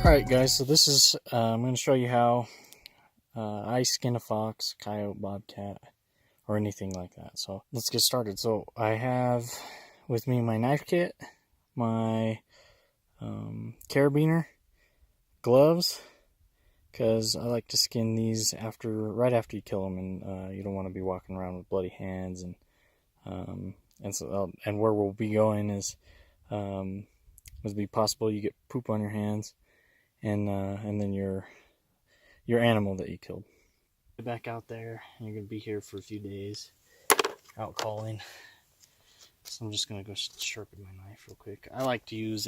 Alright guys, so this is, I'm going to show you how I skin a fox, coyote, bobcat, or anything like that. So let's get started. So I have with me my knife kit, my carabiner, gloves, because I like to skin these right after you kill them, and you don't want to be walking around with bloody hands. And where we'll be going is, would be possible you get poop on your hands, and then your animal that you killed. Get back out there, and you're gonna be here for a few days, out calling. So I'm just gonna go sharpen my knife real quick. I like to use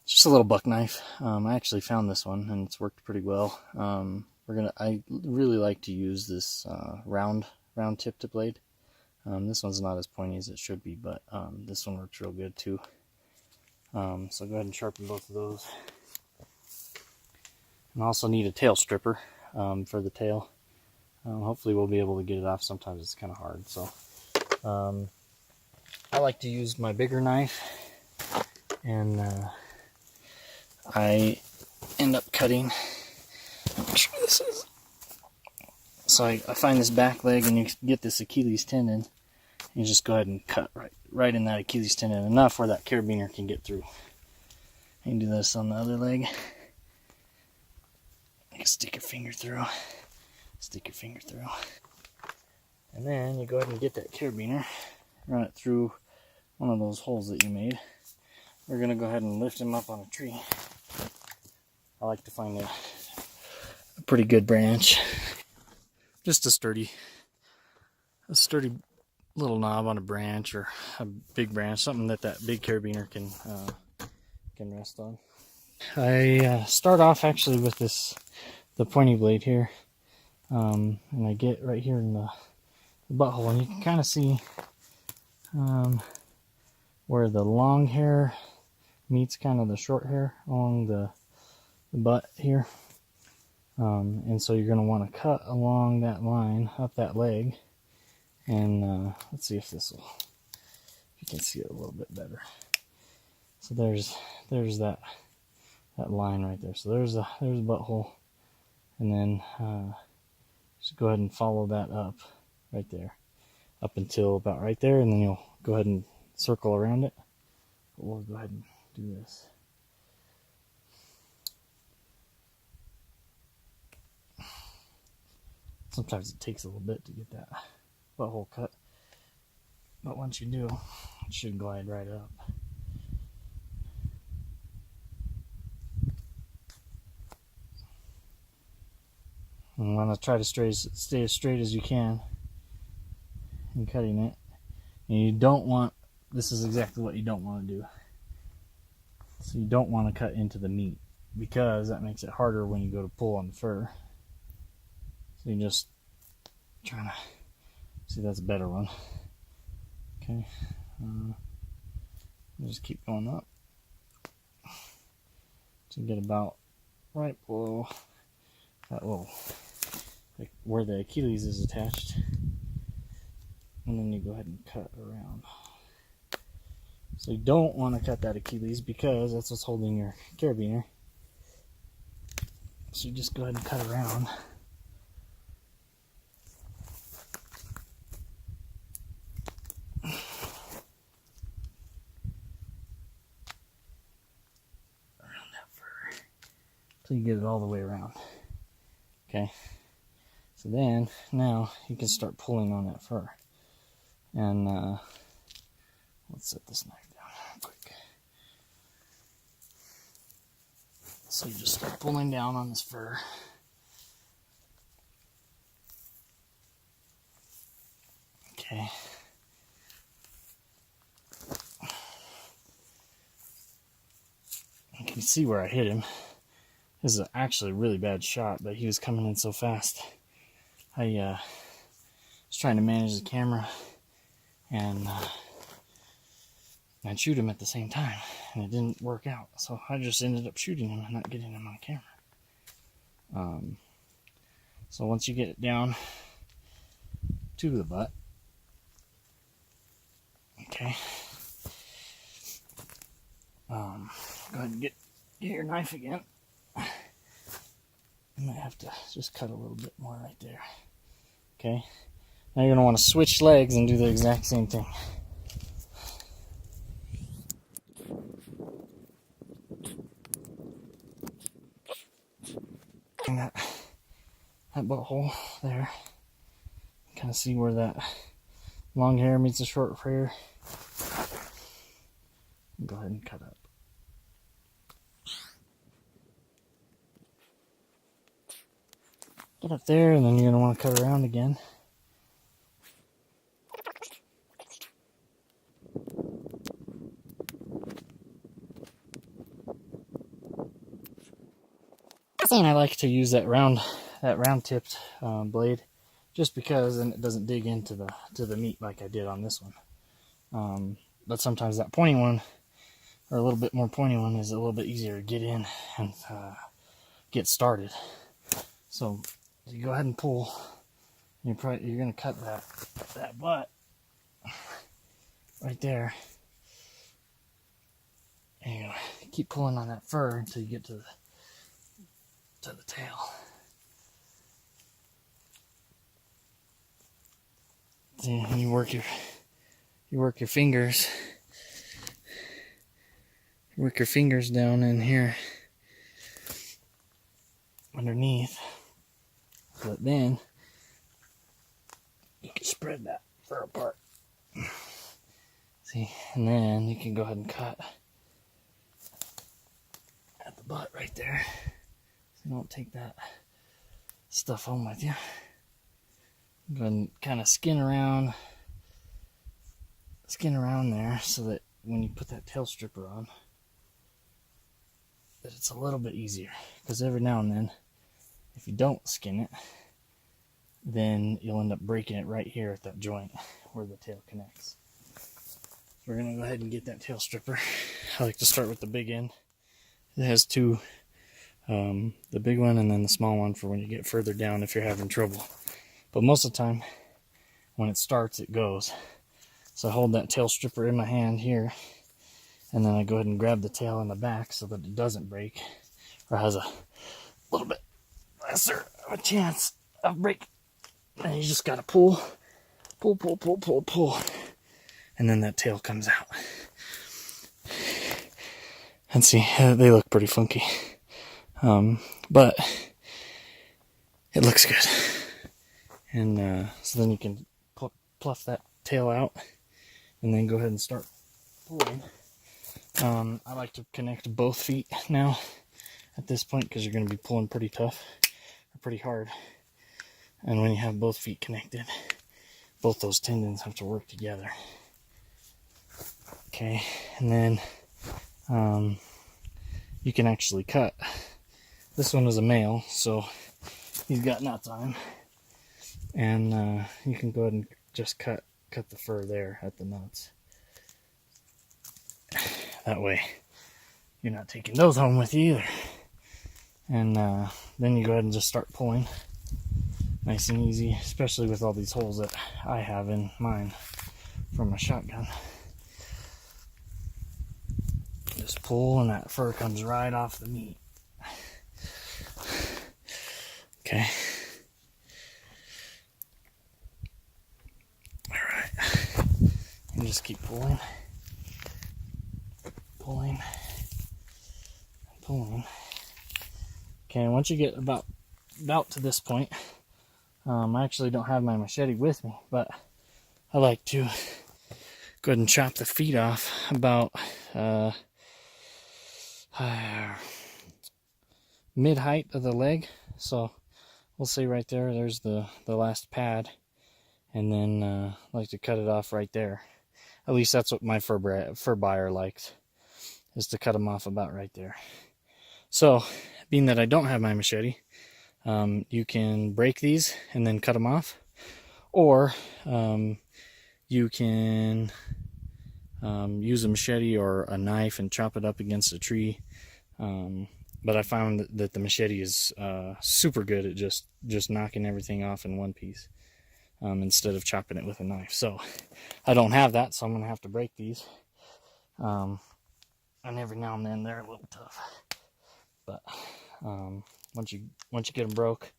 just a little buck knife. I actually found this one, and it's worked pretty well. I really like to use this round tipped blade. This one's not as pointy as it should be, but this one works real good too. So go ahead and sharpen both of those. And I also need a tail stripper for the tail. Hopefully we'll be able to get it off. Sometimes it's kind of hard. So I like to use my bigger knife, and I end up cutting. This is. So I find this back leg, and you get this Achilles tendon. You just go ahead and cut right in that Achilles tendon, enough where that carabiner can get through. You can do this on the other leg. You can stick your finger through. And then you go ahead and get that carabiner, run it through one of those holes that you made. We're going to go ahead and lift him up on a tree. I like to find a pretty good branch. Just a sturdy little knob on a branch, or a big branch, something that big carabiner can rest on. I start off actually with the pointy blade here, and I get right here in the butthole, and you can kind of see where the long hair meets kind of the short hair along the butt here. And so you're going to want to cut along that line up that leg, and let's see if you can see it a little bit better. So there's that line right there. So there's the butthole, and then just go ahead and follow that up right there, up until about right there, and then you'll go ahead and circle around it. But we'll go ahead and do this. Sometimes it takes a little bit to get that butthole cut, but once you do, it should glide right up. And you want to try to stay as straight as you can in cutting it. And you don't want, this is exactly what you don't want to do. So you don't want to cut into the meat, because that makes it harder when you go to pull on the fur. So you just trying to see, that's a better one. Okay, just keep going up to get about right below that little, like where the Achilles is attached, and then you go ahead and cut around. So you don't want to cut that Achilles, because that's what's holding your carabiner. So you just go ahead and cut around. Till you get it all the way around. Okay, so then now you can start pulling on that fur. And let's set this knife down real quick. So you just start pulling down on this fur. Okay. You can see where I hit him. This is actually a really bad shot, but he was coming in so fast. I was trying to manage the camera and shoot him at the same time, and it didn't work out. So I just ended up shooting him and not getting him on camera. So once you get it down to the butt, Okay. Go ahead and get your knife again. You might have to just cut a little bit more right there. Okay. Now you're going to want to switch legs and do the exact same thing. That butthole there. Kind of see where that long hair meets the short hair. Go ahead and cut up. Get up there, and then you're going to want to cut around again. And I like to use that round tipped blade, just because then it doesn't dig into the meat like I did on this one. But sometimes that pointy one, or a little bit more pointy one, is a little bit easier to get in and get started. So you go ahead and pull. You're going to cut that butt right there, and you're going to keep pulling on that fur until you get to the tail. And you work your fingers. You work your fingers down in here underneath, so that then you can spread that fur apart. See, and then you can go ahead and cut at the butt right there. So you don't take that stuff home with you. Go ahead and kind of skin around there, so that when you put that tail stripper on, that it's a little bit easier. Because every now and then, if you don't skin it, then you'll end up breaking it right here at that joint where the tail connects. We're going to go ahead and get that tail stripper. I like to start with the big end. It has two, the big one and then the small one for when you get further down if you're having trouble. But most of the time, when it starts, it goes. So I hold that tail stripper in my hand here, and then I go ahead and grab the tail in the back so that it doesn't break, or has a little bit lesser of a chance of breaking. And you just gotta pull, and then that tail comes out. And see, they look pretty funky, but it looks good. And so then you can pluff that tail out, and then go ahead and start pulling. I like to connect both feet now at this point, because you're going to be pulling pretty tough, or pretty hard. And when you have both feet connected, both those tendons have to work together. Okay, and then you can actually cut. This one is a male, so he's got nuts on him. And you can go ahead and just cut the fur there at the nuts. That way you're not taking those home with you either. And then you go ahead and just start pulling. Nice and easy, especially with all these holes that I have in mine from my shotgun. Just pull, and that fur comes right off the meat. Okay. And just keep pulling, Okay, and once you get about to this point, I actually don't have my machete with me, but I like to go ahead and chop the feet off about mid-height of the leg. So we'll say right there's the last pad, and then I like to cut it off right there. At least that's what my fur buyer likes, is to cut them off about right there. So, being that I don't have my machete, you can break these and then cut them off, or you can use a machete or a knife and chop it up against a tree. But I found that the machete is super good at just knocking everything off in one piece. instead of chopping it with a knife. So I don't have that, so I'm going to have to break these. And every now and then they're a little tough. But once you get them broke,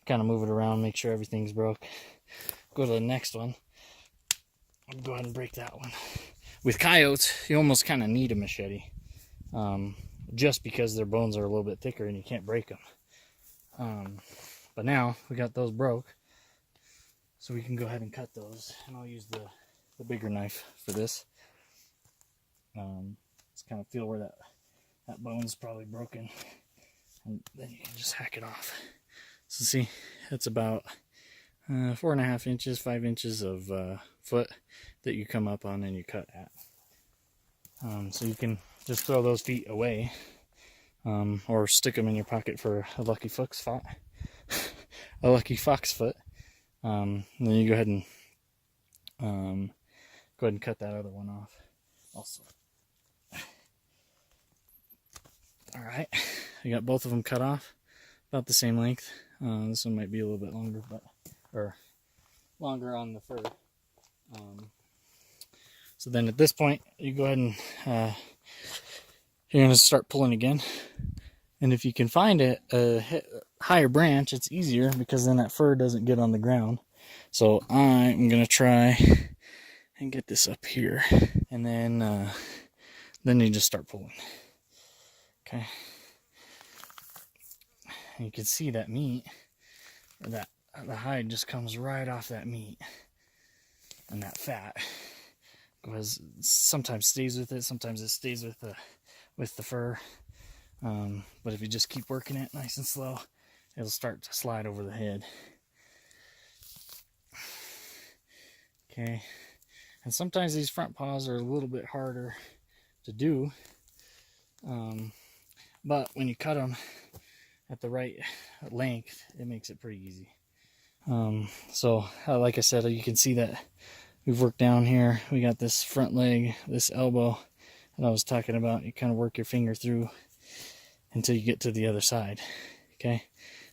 kind of move it around, make sure everything's broke. Go to the next one. I'll go ahead and break that one. With coyotes, you almost kind of need a machete, just because their bones are a little bit thicker and you can't break them. But now we got those broke, so we can go ahead and cut those. And I'll use the bigger knife for this. Just kind of feel where that bone's probably broken, and then you can just hack it off. So see, that's about 4.5 inches, 5 inches of foot that you come up on and you cut at. So you can just throw those feet away, or stick them in your pocket for a lucky fox foot. A lucky fox foot. Then you go ahead and cut that other one off also. All right, I got both of them cut off, about the same length. This one might be a little bit longer, or longer on the fur. So then at this point, you go ahead and you're going to start pulling again. And if you can find a higher branch, it's easier because then that fur doesn't get on the ground. So I'm going to try and get this up here. And then you just start pulling. Okay. And you can see that meat, or the hide just comes right off that meat. And that fat goes, sometimes stays with it, sometimes it stays with the fur. But if you just keep working it nice and slow, it'll start to slide over the head. Okay, and sometimes these front paws are a little bit harder to do, but when you cut them at the right length, it makes it pretty easy. So like I said, you can see that we've worked down here. We got this front leg, this elbow that I was talking about. You kind of work your finger through until you get to the other side. Okay,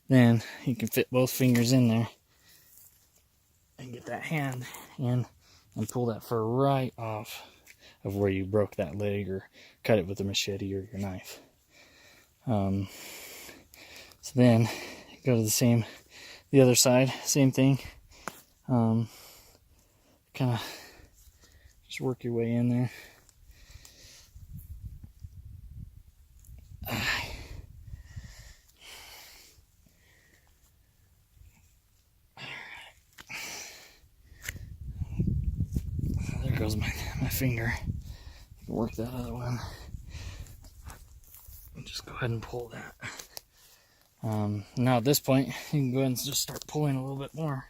then you can fit both fingers in there and get that hand in and pull that fur right off of where you broke that leg or cut it with a machete or your knife. So then go to the other side, same thing. Kind of just work your way in there. There goes my finger. Work that other one. Just go ahead and pull that. Now at this point, you can go ahead and just start pulling a little bit more.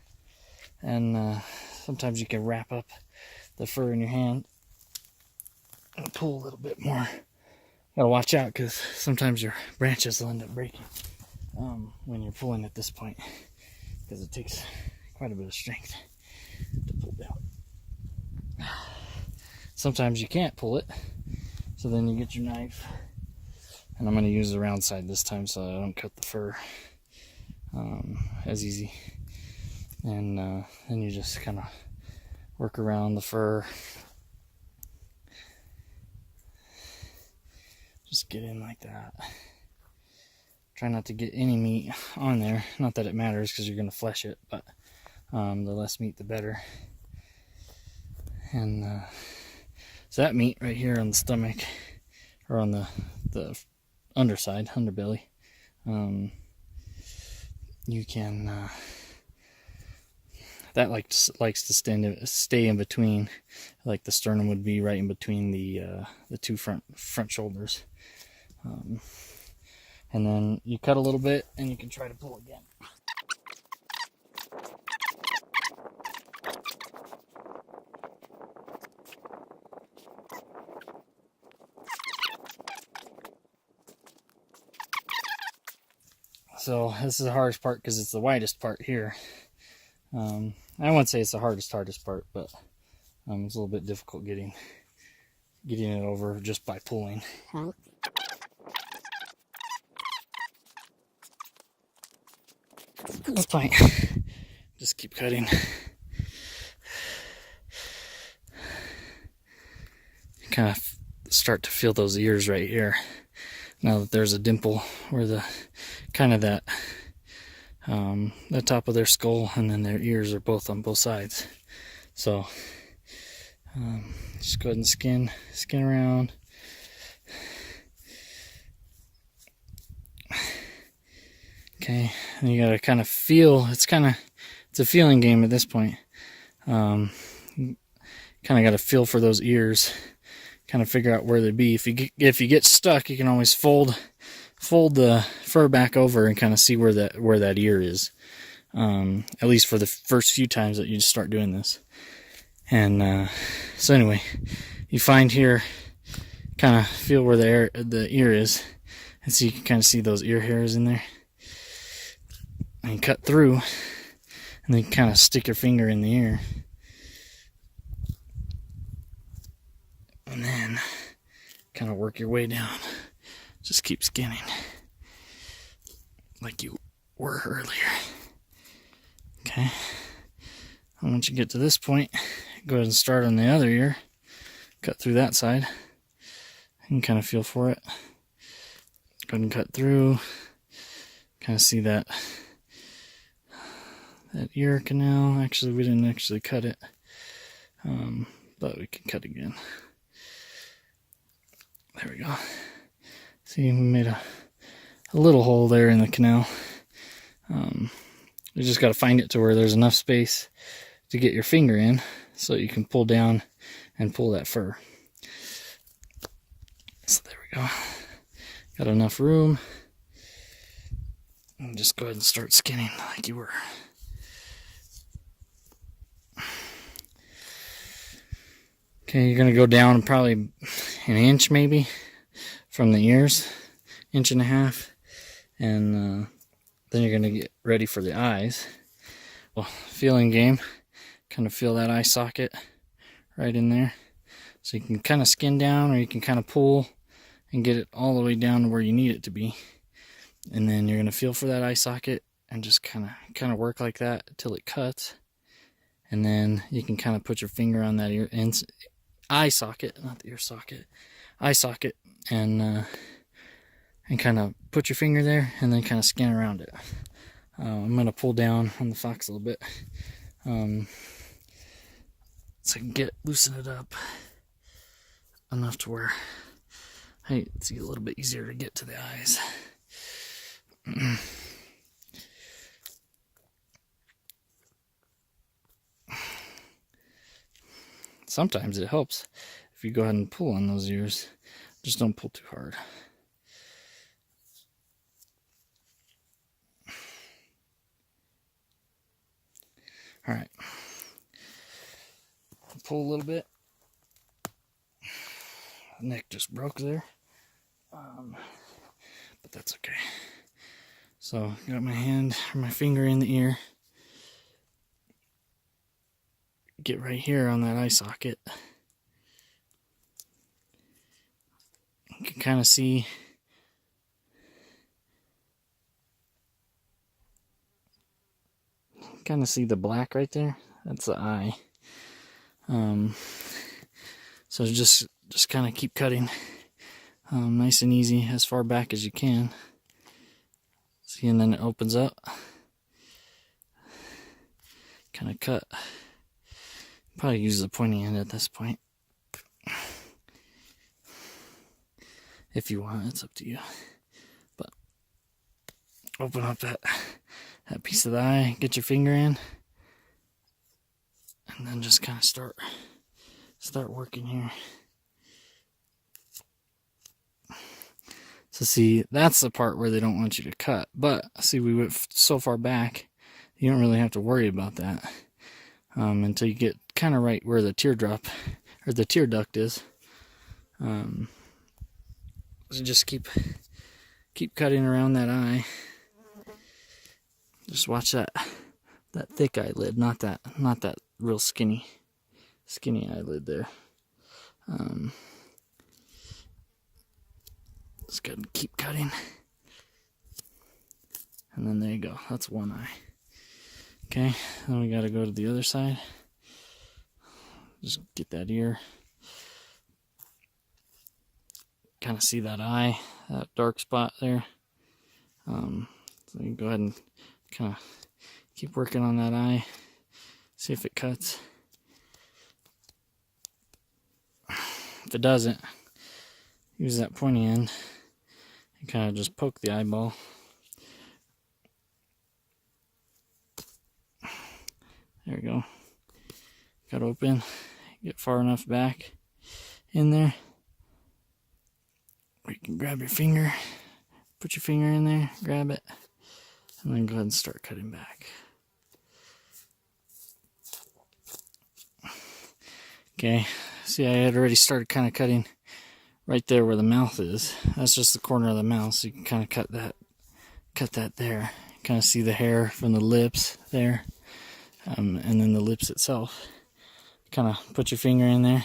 And sometimes you can wrap up the fur in your hand and pull a little bit more. Gotta watch out because sometimes your branches will end up breaking when you're pulling at this point, because it takes quite a bit of strength to pull down. Sometimes you can't pull it, so then you get your knife, and I'm going to use the round side this time so I don't cut the fur as easy. And then you just kind of work around the fur. Just get in like that. Try not to get any meat on there. Not that it matters because you're going to flesh it, but the less meat the better. And so that meat right here on the stomach, or on the underside, underbelly, you can that likes to stay in between, like the sternum would be right in between the two front shoulders. And then you cut a little bit and you can try to pull again. So this is the hardest part because it's the widest part here. I wouldn't say it's the hardest part, but it's a little bit difficult getting it over just by pulling. That's fine. Just keep cutting. kind of start to feel those ears right here. Now that there's a dimple where the kind of that the top of their skull and then their ears are both on both sides. So just go ahead and skin around. Okay, and you gotta kind of feel. It's a feeling game at this point. Kind of got to feel for those ears, kind of figure out where they be. If you get stuck, you can always fold the fur back over and kind of see where that ear is. At least for the first few times that you start doing this. And so anyway, you find here, kind of feel where the ear is, and so you can kind of see those ear hairs in there. And cut through, and then kind of stick your finger in the ear. And then kind of work your way down. Just keep skinning like you were earlier. Okay. And once you get to this point, go ahead and start on the other ear. Cut through that side. And kind of feel for it. Go ahead and cut through. Kind of see that ear canal. Actually, we didn't actually cut it. But we can cut again. There we go. See, we made a little hole there in the canal. You just got to find it to where there's enough space to get your finger in so you can pull down and pull that fur. So there we go. Got enough room. And just go ahead and start skinning like you were. Okay, you're going to go down probably an inch maybe from the ears, 1.5 inches, and then you're going to get ready for the eyes. Well, feeling game, kind of feel that eye socket right in there. So you can kind of skin down, or you can kind of pull and get it all the way down to where you need it to be. And then you're going to feel for that eye socket and just kind of work like that until it cuts. And then you can kind of put your finger on that eye socket, not the ear socket, eye socket, and kind of put your finger there and then kind of skin around it. I'm going to pull down on the fox a little bit so I can loosen it up enough to where it's a little bit easier to get to the eyes. Sometimes it helps if you go ahead and pull on those ears. Just don't pull too hard. All right. Pull a little bit. The neck just broke there. But that's okay. So, got my finger in the ear. Get right here on that eye socket. You can kind of see the black right there. That's the eye. So just kind of keep cutting, nice and easy, as far back as you can. See, and then it opens up. Kind of cut. Probably use the pointy end at this point. If you want, it's up to you. But open up that piece of the eye, get your finger in, and then just kind of start working here. So see, that's the part where they don't want you to cut. But see, we went so far back, you don't really have to worry about that until you get kind of right where the teardrop or the tear duct is. So just keep cutting around that eye. Just watch that thick eyelid, not that real skinny eyelid there. Just gotta keep cutting. And then there you go. That's one eye. Okay, then we gotta go to the other side. Just get that ear. kind of see that eye, that dark spot there. So you go ahead and kind of keep working on that eye, see if it cuts. If it doesn't, use that pointy end and kind of just poke the eyeball. There we go. Cut open, get far enough back in there where you can grab your finger, put your finger in there, grab it, and then go ahead and start cutting back. Okay, see, I had already started kind of cutting right there where the mouth is. That's just the corner of the mouth, so you can kind of cut that there. Kind of see the hair from the lips there, and then the lips itself. Kind of put your finger in there,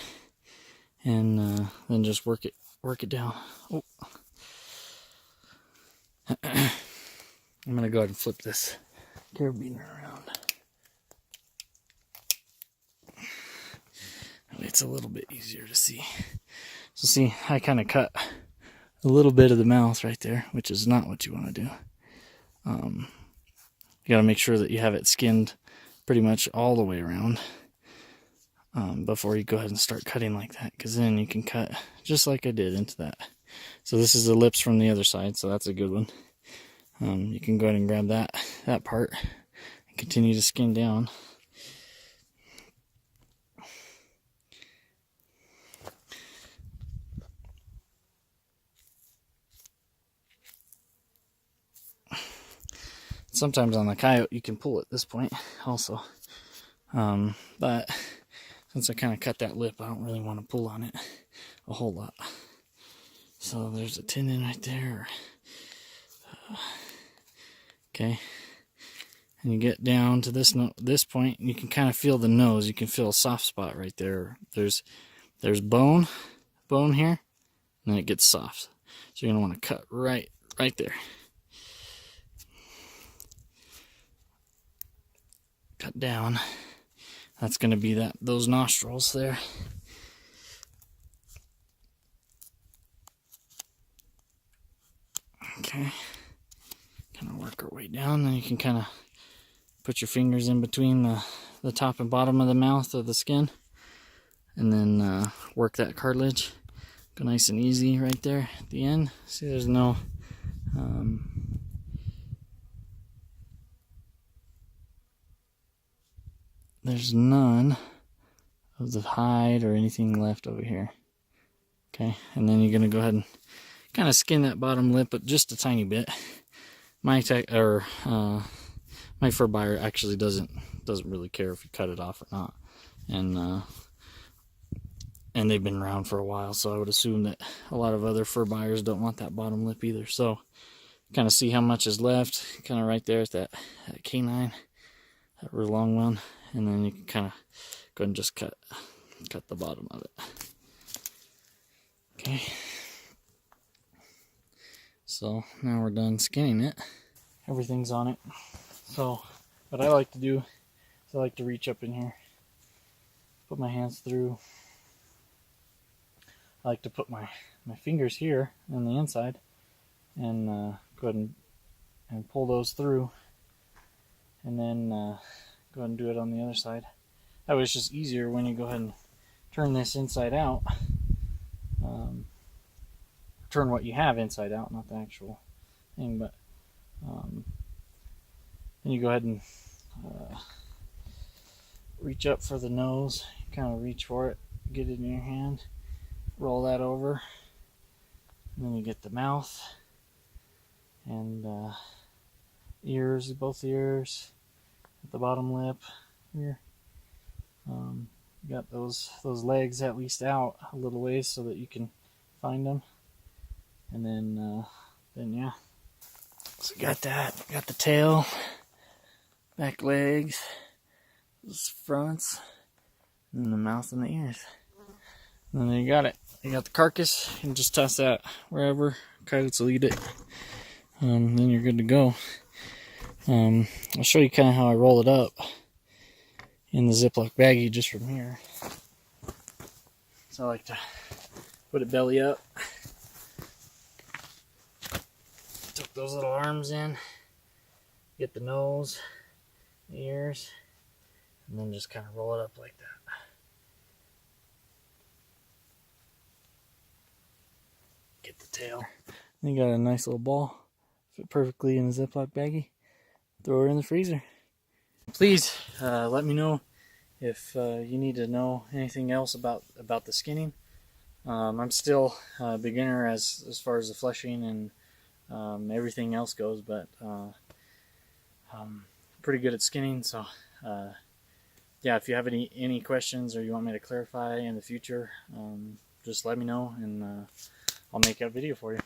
and then just work it down. Oh. I'm gonna go ahead and flip this carabiner around. It's a little bit easier to see. So see, I kind of cut a little bit of the mouth right there, which is not what you want to do. You got to make sure that you have it skinned pretty much all the way around before you go ahead and start cutting like that, because then you can cut just like I did into that. So this is the lips from the other side, so that's a good one. You can go ahead and grab that part and continue to skin down. Sometimes on the coyote you can pull at this point also, but since I kind of cut that lip, I don't really want to pull on it a whole lot. So there's a tendon right there. Okay, and you get down to this point, and you can kind of feel the nose. You can feel a soft spot right there. There's bone here, and then it gets soft. So you're gonna want to cut right there. Cut down. That's going to be those nostrils there. Okay. Kind of work our way down. Then you can kind of put your fingers in between the top and bottom of the mouth of the skin, and then work that cartilage. Go nice and easy right there at the end. See, there's no there's none of the hide or anything left over here. Okay, and then you're gonna go ahead and kind of skin that bottom lip, but just a tiny bit. My fur buyer actually doesn't really care if you cut it off or not, and they've been around for a while, so I would assume that a lot of other fur buyers don't want that bottom lip either. So kind of see how much is left, kind of right there at that canine, that real long one. And then you can kind of go and just cut the bottom of it. Okay. So now we're done skinning it. Everything's on it. So what I like to do is I like to reach up in here, put my hands through. I like to put my fingers here on the inside and go ahead and pull those through, and then go ahead and do it on the other side. That way it's just easier when you go ahead and turn this inside out. Turn what you have inside out, not the actual thing, but then you go ahead and reach up for the nose. Kind of reach for it, get it in your hand, roll that over, and then you get the mouth and ears, both ears, at the bottom lip here. You got those legs at least out a little ways so that you can find them, and then yeah. So got that. Got the tail, back legs, those fronts, and then the mouth and the ears. And then you got it. You got the carcass. You can just toss that wherever. Coyotes will eat it. Then you're good to go. I'll show you kind of how I roll it up in the Ziploc baggie just from here. So I like to put it belly up, those little arms in, get the nose, the ears, and then just kind of roll it up like that. Get the tail. Then you got a nice little ball, fit perfectly in a Ziploc baggie. Throw her in the freezer. Please let me know if you need to know anything else about the skinning. I'm still a beginner as far as the fleshing and everything else goes, but I'm pretty good at skinning. So yeah, if you have any questions or you want me to clarify in the future, just let me know and I'll make a video for you.